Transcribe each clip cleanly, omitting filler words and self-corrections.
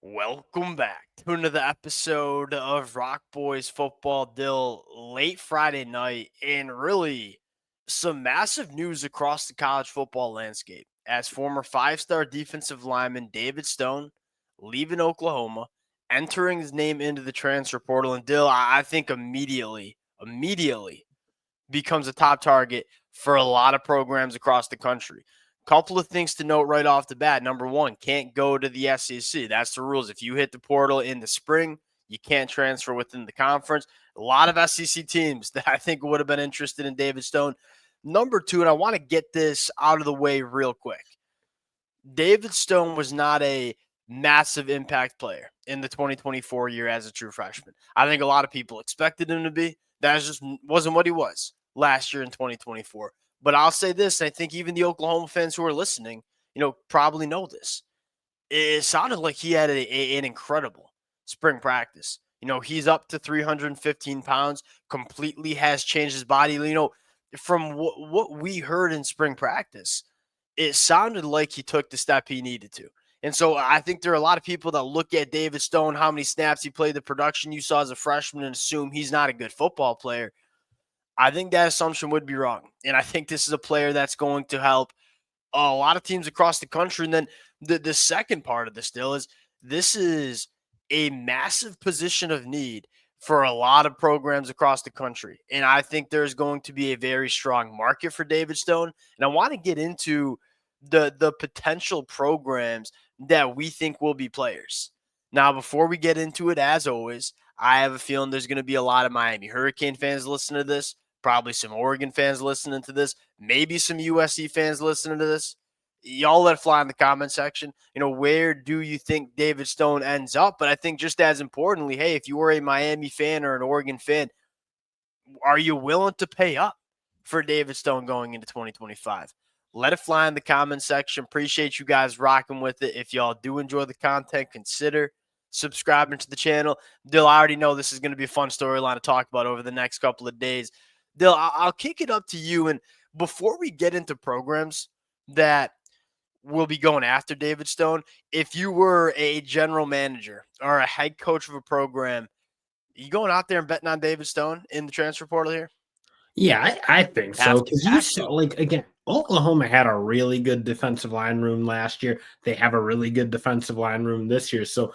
Welcome back to another episode of Rock Boys Football Dill late Friday night, and really some massive news across the college football landscape as former five-star defensive lineman David Stone leaving Oklahoma, entering his name into the transfer portal, and Dill, I think immediately becomes a top target for a lot of programs across the country. Couple of things to note right off the bat. Number one, can't go to the SEC. That's the rules. If you hit the portal in the spring, you can't transfer within the conference. A lot of SEC teams that I think would have been interested in David Stone. Number two, and I want to get this out of the way real quick. David Stone was not a massive impact player in the 2024 year as a true freshman. I think a lot of people expected him to be. That just wasn't what he was last year in 2024. But I'll say this, I think even the Oklahoma fans who are listening, probably know this. It sounded like he had an incredible spring practice. He's up to 315 pounds, completely has changed his body. From what we heard in spring practice, it sounded like he took the step he needed to. And so I think there are a lot of people that look at David Stone, how many snaps he played, the production you saw as a freshman, and assume he's not a good football player. I think that assumption would be wrong. And I think this is a player that's going to help a lot of teams across the country. And then the second part of this deal is this is a massive position of need for a lot of programs across the country. And I think there's going to be a very strong market for David Stone. And I want to get into the potential programs that we think will be players. Now, before we get into it, as always, I have a feeling there's going to be a lot of Miami Hurricane fans listening to this, probably some Oregon fans listening to this, maybe some USC fans listening to this. Y'all let it fly in the comment section. Where do you think David Stone ends up? But I think just as importantly, hey, if you were a Miami fan or an Oregon fan, are you willing to pay up for David Stone going into 2025? Let it fly in the comment section. Appreciate you guys rocking with it. If y'all do enjoy the content, consider subscribing to the channel. Dill, I already know this is going to be a fun storyline to talk about over the next couple of days. Dill, I'll kick it up to you. And before we get into programs that will be going after David Stone, if you were a general manager or a head coach of a program, you going out there and betting on David Stone in the transfer portal here? Yeah, I think so. Have to, Because you have saw, to. like, again, Oklahoma had a really good defensive line room last year. They have a really good defensive line room this year. So,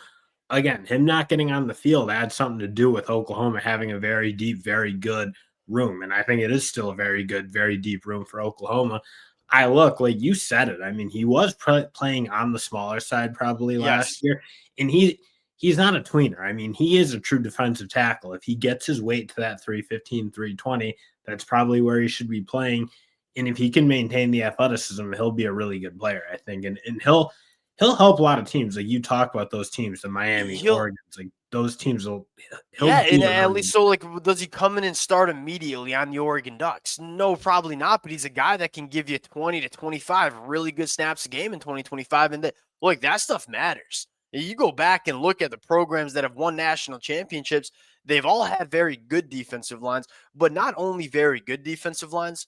again, him not getting on the field had something to do with Oklahoma having a very deep, very good room. And I think it is still a very good, very deep room for Oklahoma. I look, like you said it. I mean, he was playing on the smaller side probably last Yes. year. And he's not a tweener. I mean, he is a true defensive tackle. If he gets his weight to that 315, 320, that's probably where he should be playing. And if he can maintain the athleticism, he'll be a really good player, I think. And he'll help a lot of teams. Like you talk about those teams, the Miami, He'll Oregon, like those teams he'll Yeah, and be a at really least good so does he come in and start immediately on the Oregon Ducks? No, probably not, but he's a guy that can give you 20 to 25 really good snaps a game in 2025 and that stuff matters. You go back and look at the programs that have won national championships, they've all had very good defensive lines, but not only very good defensive lines,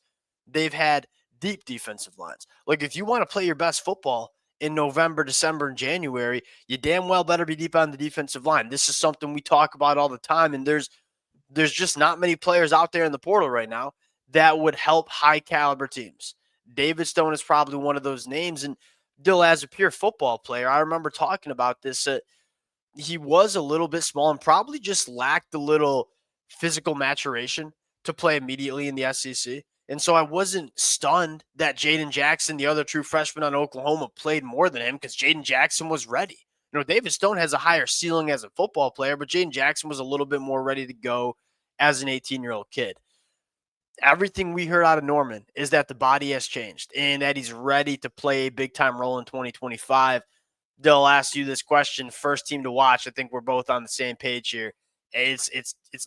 they've had deep defensive lines. Like if you want to play your best football in November, December, and January, you damn well better be deep on the defensive line. This is something we talk about all the time, and there's just not many players out there in the portal right now that would help high caliber teams. David Stone is probably one of those names, and Dill, as a pure football player, I remember talking about this. He was a little bit small and probably just lacked a little physical maturation to play immediately in the SEC. And so I wasn't stunned that Jaden Jackson, the other true freshman on Oklahoma, played more than him because Jaden Jackson was ready. David Stone has a higher ceiling as a football player, but Jaden Jackson was a little bit more ready to go as an 18-year-old kid. Everything we heard out of Norman is that the body has changed and that he's ready to play a big-time role in 2025. They'll ask you this question, first team to watch. I think we're both on the same page here. It's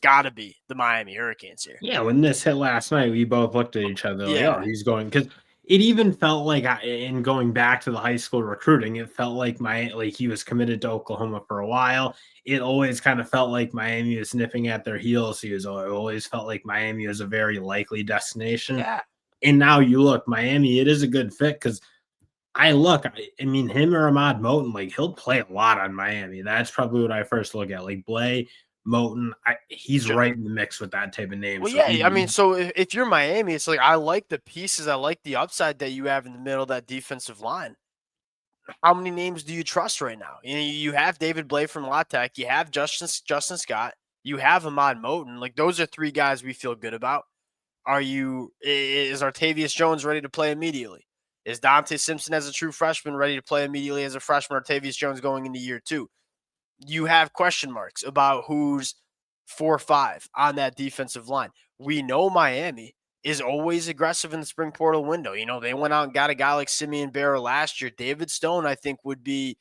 got to be the Miami Hurricanes here. Yeah, when this hit last night, we both looked at each other like, "Oh, Yeah. he's going." Because it even felt like, in going back to the high school recruiting, it felt like he was committed to Oklahoma for a while. It always kind of felt like Miami was nipping at their heels. It always felt like Miami was a very likely destination. Yeah. And now you look, Miami, it is a good fit because I mean, him or Ahmad Moten, like he'll play a lot on Miami. That's probably what I first look at. Like Blay, Moten, he's Sure. right in the mix with that type of name. Well, So yeah, I mean, so if you're Miami, it's like I like the pieces, I like the upside that you have in the middle of that defensive line. How many names do you trust right now? You have David Blay from La Tech, you have Justin Scott, you have Ahmad Moten. Like those are three guys we feel good about. Is Artavius Jones ready to play immediately? Is Dante Simpson as a true freshman ready to play immediately as a freshman? Artavius Jones going into year two. You have question marks about who's 4 or 5 on that defensive line. We know Miami is always aggressive in the spring portal window. They went out and got a guy like Simeon Barrow last year. David Stone, I think would make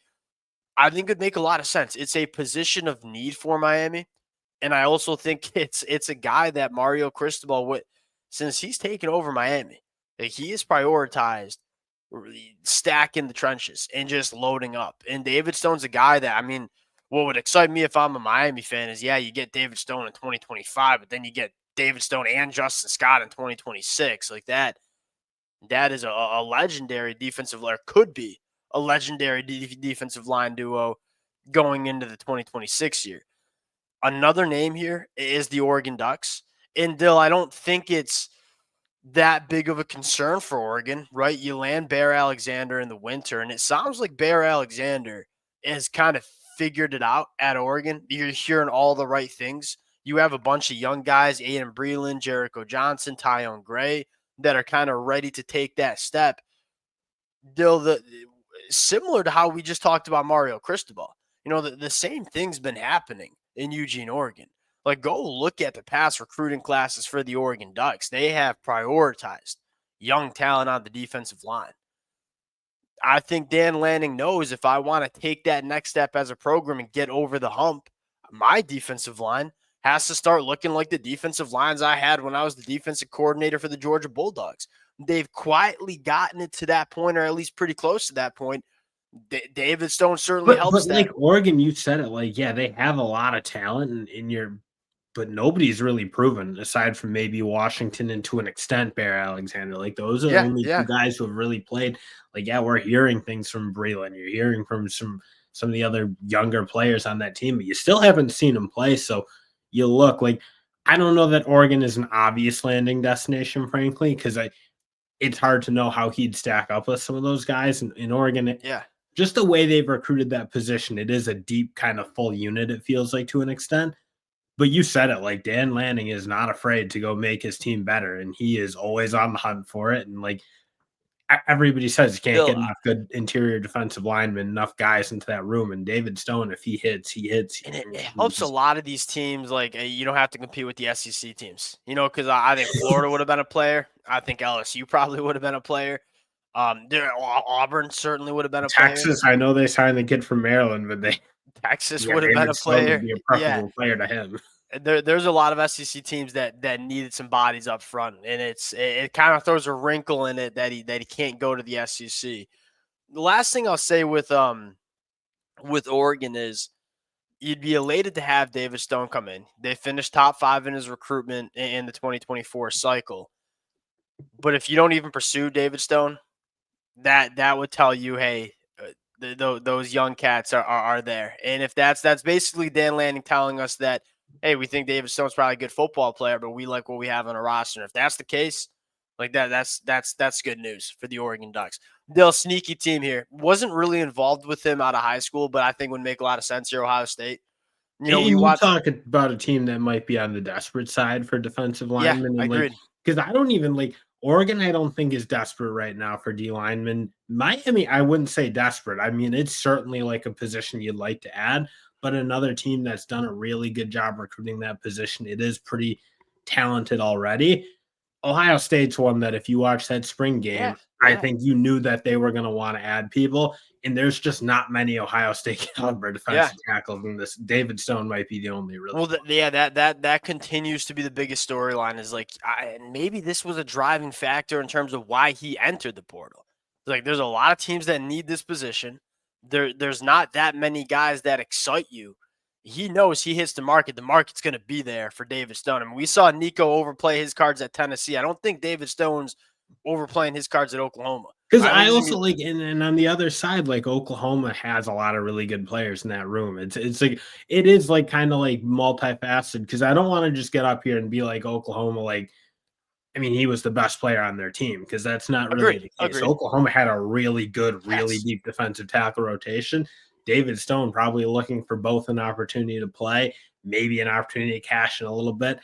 a lot of sense. It's a position of need for Miami. And I also think it's a guy that Mario Cristobal would, since he's taken over Miami, like he has prioritized really stacking the trenches and just loading up. And David Stone's a guy that, I mean, what would excite me if I'm a Miami fan is, yeah, you get David Stone in 2025, but then you get David Stone and Justin Scott in 2026. Like that is a legendary defensive, or could be a legendary defensive line duo going into the 2026 year. Another name here is the Oregon Ducks. And Dill, I don't think it's that big of a concern for Oregon, right? You land Bear Alexander in the winter, and it sounds like Bear Alexander has kind of figured it out at Oregon. You're hearing all the right things. You have a bunch of young guys, Aiden Breland, Jericho Johnson, Tyone Gray, that are kind of ready to take that step. Dill, similar to how we just talked about Mario Cristobal, the same thing's been happening in Eugene, Oregon. Like, go look at the past recruiting classes for the Oregon Ducks. They have prioritized young talent on the defensive line. I think Dan Lanning knows if I want to take that next step as a program and get over the hump, my defensive line has to start looking like the defensive lines I had when I was the defensive coordinator for the Georgia Bulldogs. They've quietly gotten it to that point, or at least pretty close to that point. David Stone certainly but helps that. like Oregon, you said it, like, yeah, they have a lot of talent in your but nobody's really proven aside from maybe Washington and to an extent Bear Alexander. Like those are the Yeah, only two yeah. guys who have really played. Like, yeah, we're hearing things from Breland. You're hearing from some of the other younger players on that team, but you still haven't seen them play. So you look like I don't know that Oregon is an obvious landing destination, frankly, because it's hard to know how he'd stack up with some of those guys in Oregon. Yeah. Just the way they've recruited that position, it is a deep kind of full unit, it feels like to an extent. But you said it, like Dan Lanning is not afraid to go make his team better, and he is always on the hunt for it. And like everybody says, you can't Still, get enough good interior defensive linemen, enough guys into that room. And David Stone, if he hits, he hits. and it, I it mean, helps a lot of these teams. Like, you don't have to compete with the SEC teams, because I think Florida would have been a player. I think LSU probably would have been a player. Auburn certainly would have been a player. Texas, I know they signed the kid from Maryland, but Texas yeah, would have been David a Stone would player. be a Yeah, preferable player to him. there's a lot of SEC teams that needed some bodies up front, and it kind of throws a wrinkle in it that he can't go to the SEC. The last thing I'll say with Oregon is you'd be elated to have David Stone come in. They finished top 5 in his recruitment in the 2024 cycle. But if you don't even pursue David Stone, that would tell you, hey, those young cats are there. And if that's basically Dan Lanning telling us that, hey, we think David Stone's probably a good football player, but we like what we have on our roster. And if that's the case, like that's good news for the Oregon Ducks. They'll sneaky team here. Wasn't really involved with him out of high school, but I think would make a lot of sense here. Ohio State. We And you watched. talk about a team that might be on the desperate side for defensive Yeah, linemen, I and like agreed. because I don't even like Oregon. I don't think is desperate right now for D linemen. Miami, I wouldn't say desperate. I mean, it's certainly like a position you'd like to add, but another team that's done a really good job recruiting that position. It is pretty talented already. Ohio State's one that if you watch that spring Yeah, game, I yeah, think you knew that they were going to want to add people, and there's just not many Ohio State caliber yeah. defensive tackles in this. David Stone might be the only really Well, one. yeah, that continues to be the biggest storyline. Is like, and maybe this was a driving factor in terms of why he entered the portal. Like, there's a lot of teams that need this position. There's not that many guys that excite you. He knows he hits the market. The market's going to be there for David Stone. I mean, we saw Nico overplay his cards at Tennessee. I don't think David Stone's overplaying his cards at Oklahoma. 'Cause I think I he's gonna also be like and on the other side, like, Oklahoma has a lot of really good players in that room. It's like it is, like, kinda, like, multifaceted. Because I don't wanna just get up here and be like Oklahoma, like, I mean, he was the best player on their team because that's not really agreed, the case. agreed. Oklahoma had a really good, really Yes. deep defensive tackle rotation. David Stone probably looking for both an opportunity to play, maybe an opportunity to cash in a little bit.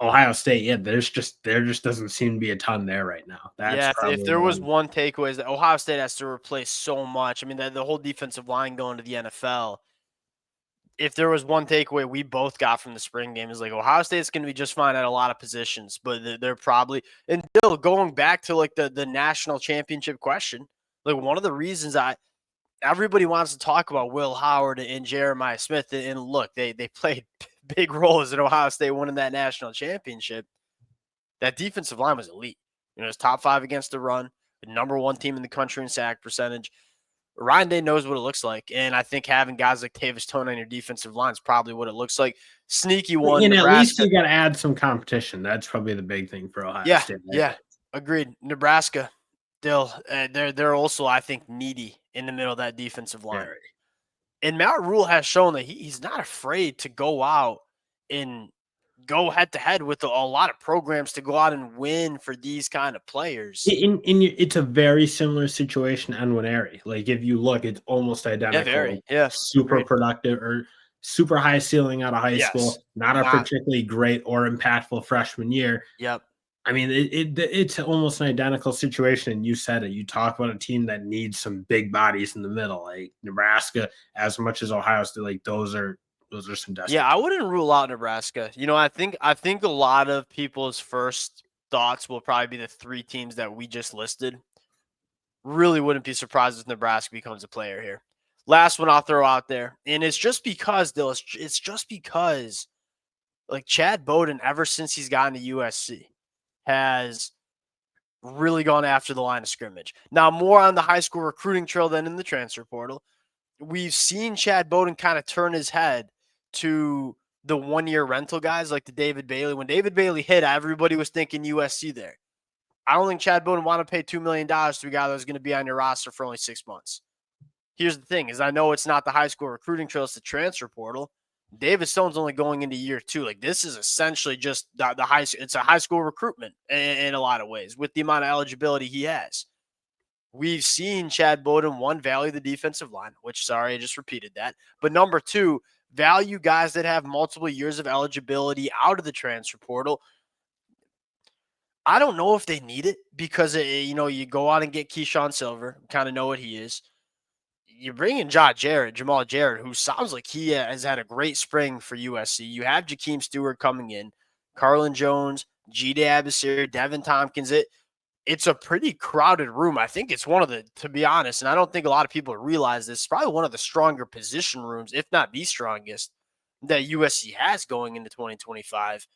Ohio State, yeah, there just doesn't seem to be a ton there right now. That's Yeah, if probably there the was one. one takeaway is that Ohio State has to replace so much. I mean, the whole defensive line going to the NFL. If there was one takeaway we both got from the spring game is like Ohio State's going to be just fine at a lot of positions, but they're probably and still going back to like the national championship question. Like one of the reasons everybody wants to talk about Will Howard and Jeremiah Smith, and look, they played big roles in Ohio State winning that national championship. That defensive line was elite. You know, it's top 5 against the run, the number 1 team in the country in sack percentage. Ryan Day knows what it looks like, and I think having guys like Tavis Tone on your defensive line is probably what it looks like. Sneaky one, And at least Nebraska. you gotta add some competition. That's probably the big thing for Ohio Yeah, State, I yeah, think. agreed. Nebraska, still, they're also I think needy in the middle of that defensive line. Very. And Matt Rule has shown that he's not afraid to go out and go head to head with a lot of programs to go out and win for these kind of players. It's a very similar situation on Winery. Like, if you look, it's almost Yeah, identical, very. like, Yeah, super agreed. productive or super high ceiling out of high Yes. school, not a Not. particularly great or impactful freshman year. Yep. I mean, it's almost an identical situation, and you said it. You talk about a team that needs some big bodies in the middle, like Nebraska, as much as Ohio State, like, those are some Yeah, desperate I teams. wouldn't rule out Nebraska. You know, I think a lot of people's first thoughts will probably be the 3 teams that we just listed. Really wouldn't be surprised if Nebraska becomes a player here. Last one I'll throw out there, and it's just because, Dill, it's just because, like, Chad Bowden, ever since he's gotten to USC, has really gone after the line of scrimmage. Now, more on the high school recruiting trail than in the transfer portal. We've seen Chad Bowden kind of turn his head to the 1-year rental guys like the David Bailey. When David Bailey hit, everybody was thinking USC there. I don't think Chad Bowden want to pay $2 million to a guy that's going to be on your roster for only 6 months. Here's the thing is I know it's not the high school recruiting trail, it's the transfer portal. David Stone's only going into year 2. Like, this is essentially just the high. It's a high school recruitment in a lot of ways with the amount of eligibility he has. We've seen Chad Bowden, one, value the defensive line, which, sorry, I just repeated that. But number 2, value guys that have multiple years of eligibility out of the transfer portal. I don't know if they need it because, you go out and get Keyshawn Silver, kind of know what he is. You bring in Jamal Jarrett, who sounds like he has had a great spring for USC. You have Jakeem Stewart coming in, Carlin Jones, G.D. Abasir, Devin Tompkins. It's a pretty crowded room. I think it's one of the, to be honest, and I don't think a lot of people realize this, probably one of the stronger position rooms, if not the strongest, that USC has going into 2025.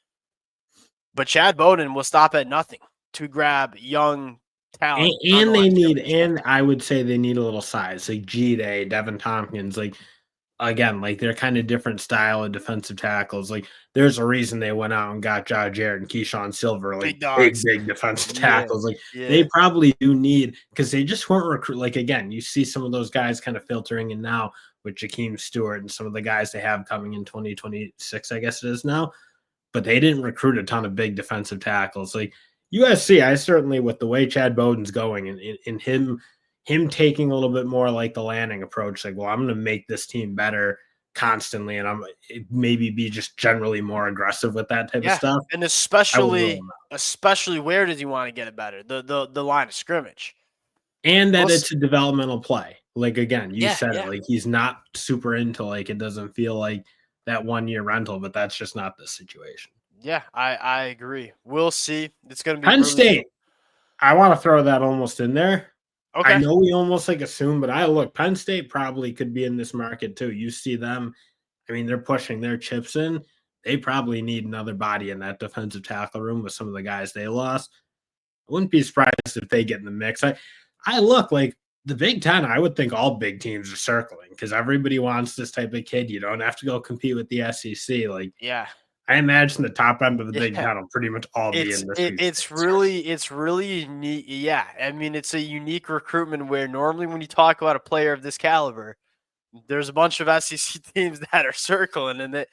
But Chad Bowden will stop at nothing to grab young And, talent on the and line they of need, scrimmage. and I would say they need a little size, like G-Day, Devin Tompkins, like, again, like, they're kind of different style of defensive tackles. Like, there's a reason they went out and got Josh Jarrett and Keyshawn Silver, like, Big big, dogs. big defensive Yeah. tackles. Like, Yeah. they probably do need because they just weren't recruit. Like, again, you see some of those guys kind of filtering in now with Jakeem Stewart and some of the guys they have coming in 2026, I guess it is now. But they didn't recruit a ton of big defensive tackles. Like, USC, I certainly, with the way Chad Bowden's going and him taking a little bit more like the Lanning approach, like, well, I'm going to make this team better constantly, and maybe be just generally more aggressive with that type of Yeah. stuff. And I would roll especially, him out. especially where does he want to get it better? The line of scrimmage. And that Plus, it's a developmental play. Like, again, you yeah, said it. yeah, Like, he's not super into, like, it doesn't feel like that 1 year rental, but that's just not the situation. yeah. I agree. We'll see. It's going to be Penn really State, I want to throw that almost in there. I okay. know we almost like assume, but I look, Penn State probably could be in this market too. You see them, I mean, they're pushing their chips in. They probably need another body in that defensive tackle room with some of the guys they lost. I wouldn't be surprised if they get in the mix. I look like the Big Ten, I would think all big teams are circling because everybody wants this type of kid. You don't have to go compete with the SEC. Like, Yeah. I imagine the top end of the Big Yeah. Ten will pretty much all be in the Sweet It's States. really unique. Yeah, I mean, it's a unique recruitment where normally when you talk about a player of this caliber, there's a bunch of SEC teams that are circling, and that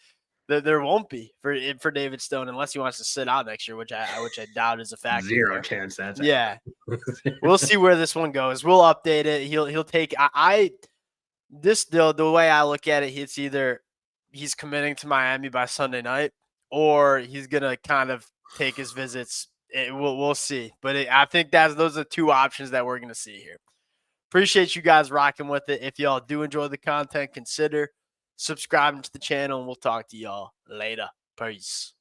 there won't be for David Stone unless he wants to sit out next year, which I doubt is a factor Zero there. chance that's Yeah, happening. we'll see where this one goes. We'll update it. He'll take I this the way I look at it, it's either he's committing to Miami by Sunday night, or he's gonna kind of take his visits. We'll see, but I think those are two options that we're gonna see here. Appreciate you guys rocking with it. If y'all do enjoy the content, consider subscribing to the channel, and we'll talk to y'all later. Peace.